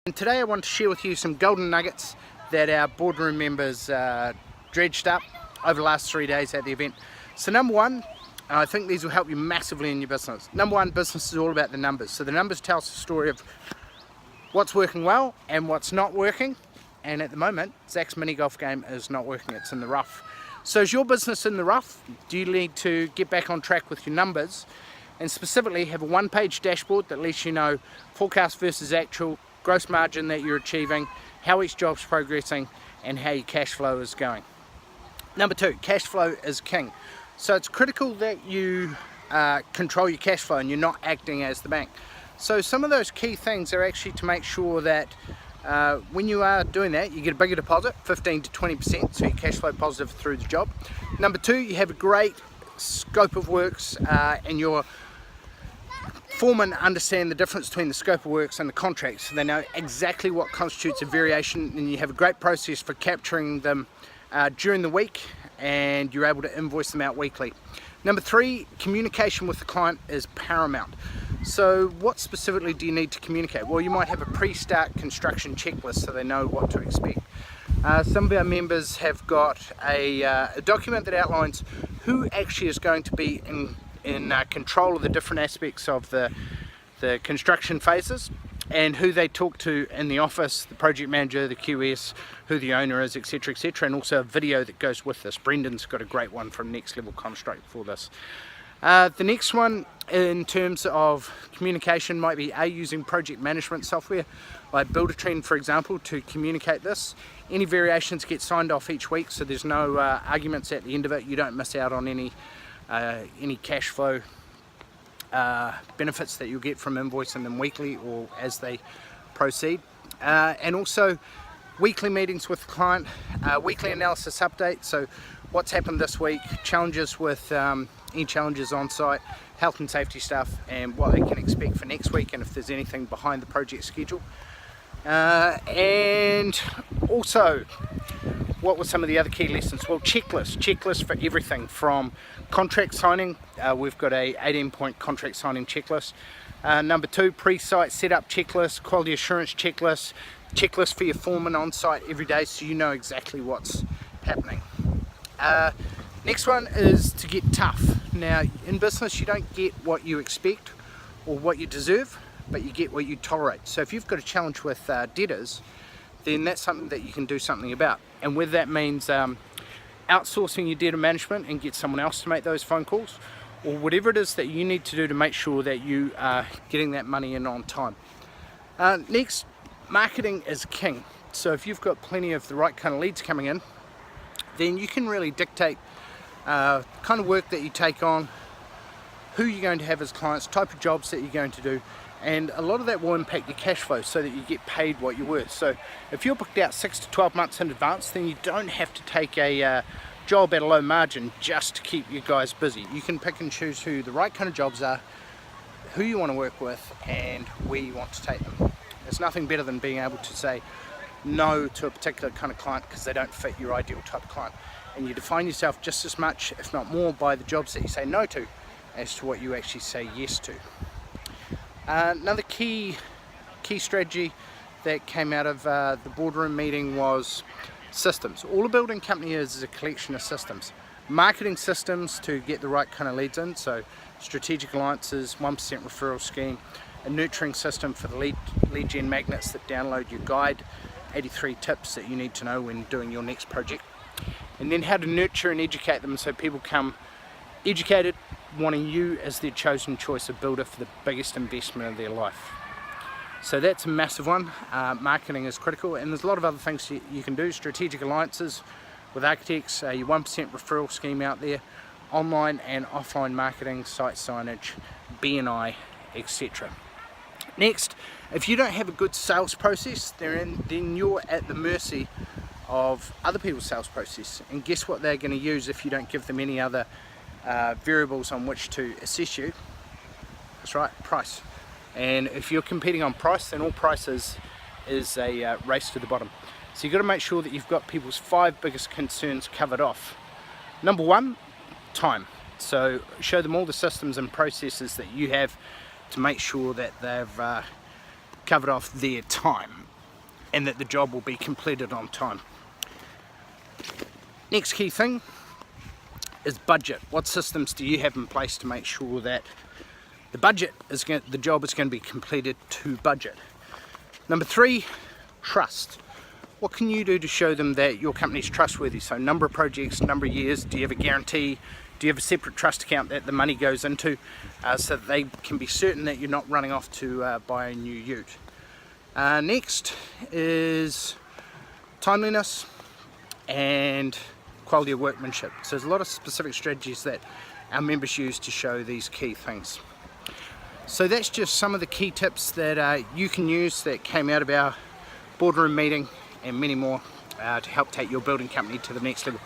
And today I want to share with you some golden nuggets that our boardroom members dredged up over the last 3 days at the event. So number one, I think these will help you massively in your business. Number one, business is all about the numbers. So the numbers tell us the story of what's working well and what's not working. And at the moment, Zach's mini golf game is not working, it's in the rough. So is your business in the rough? Do you need to get back on track with your numbers? And specifically have a one-page dashboard that lets you know forecast versus actual, gross margin that you're achieving, how each job's progressing, and how your cash flow is going. Number two, cash flow is king. So it's critical that you control your cash flow and you're not acting as the bank. So some of those key things are actually to make sure that when you are doing that, you get a bigger deposit, 15 to 20%, so you're cash flow positive through the job. Number two, you have a great scope of works and your foremen understand the difference between the scope of works and the contracts. So they know exactly what constitutes a variation, and you have a great process for capturing them during the week, and you're able to invoice them out weekly. Number three, communication with the client is paramount. So what specifically do you need to communicate? Well, you might have a pre-start construction checklist so they know what to expect. Some of our members have got a document that outlines who actually is going to be in control of the different aspects of the construction phases, and who they talk to in the office, the project manager, the QS, who the owner is, etc, and also a video that goes with this. Brendan's got a great one from Next Level Construct for this. The next one in terms of communication might be using project management software like Buildertrend, for example, to communicate this. Any variations get signed off each week, so there's no arguments at the end of it. You don't miss out on any cash flow benefits that you'll get from invoicing them weekly or as they proceed. And also weekly meetings with the client, weekly analysis update, so what's happened this week, challenges with any challenges on site, health and safety stuff, and what they can expect for next week, and if there's anything behind the project schedule. And also, what were some of the other key lessons? Well, checklist for everything from contract signing. We've got a 18-point contract signing checklist. Number two, pre-site setup checklist, quality assurance checklist for your foreman on site every day so you know exactly what's happening. Next one is to get tough. Now, in business, you don't get what you expect or what you deserve, but you get what you tolerate. So if you've got a challenge with debtors, then that's something that you can do something about. And whether that means outsourcing your debtor management and get someone else to make those phone calls, or whatever it is that you need to do to make sure that you are getting that money in on time. Next, marketing is king. So if you've got plenty of the right kind of leads coming in, then you can really dictate kind of work that you take on, who you're going to have as clients, type of jobs that you're going to do, and a lot of that will impact your cash flow so that you get paid what you're worth. So if you're booked out 6 to 12 months in advance, then you don't have to take a job at a low margin just to keep you guys busy. You can pick and choose who the right kind of jobs are, who you want to work with, and where you want to take them. There's nothing better than being able to say no to a particular kind of client because they don't fit your ideal type of client. And you define yourself just as much, if not more, by the jobs that you say no to as to what you actually say yes to. Another key strategy that came out of the boardroom meeting was systems. All a building company is a collection of systems. Marketing systems to get the right kind of leads in, so strategic alliances, 1% referral scheme, a nurturing system for the lead gen magnets that download your guide, 83 tips that you need to know when doing your next project, and then how to nurture and educate them so people come educated, wanting you as their chosen choice of builder for the biggest investment of their life. So that's a massive one. Marketing is critical, and there's a lot of other things you can do. Strategic alliances with architects, your 1% referral scheme out there, online and offline marketing, site signage, BNI, etc. Next, if you don't have a good sales process, then you're at the mercy of other people's sales process, and guess what they're going to use if you don't give them any other variables on which to assess you? That's right, price. And if you're competing on price, then all price is a race to the bottom. So you've got to make sure that you've got people's 5 biggest concerns covered off. Number one, time. So show them all the systems and processes that you have to make sure that they've covered off their time. and that the job will be completed on time. Next key thing is budget. What systems do you have in place to make sure that the job is going to be completed to budget? Number 3, trust. What can you do to show them that your company is trustworthy? So number of projects, number of years, do you have a guarantee? Do you have a separate trust account that the money goes into, so that they can be certain that you're not running off to buy a new ute? Next is timeliness and quality of workmanship. So there's a lot of specific strategies that our members use to show these key things. So that's just some of the key tips that you can use that came out of our boardroom meeting, and many more to help take your building company to the next level.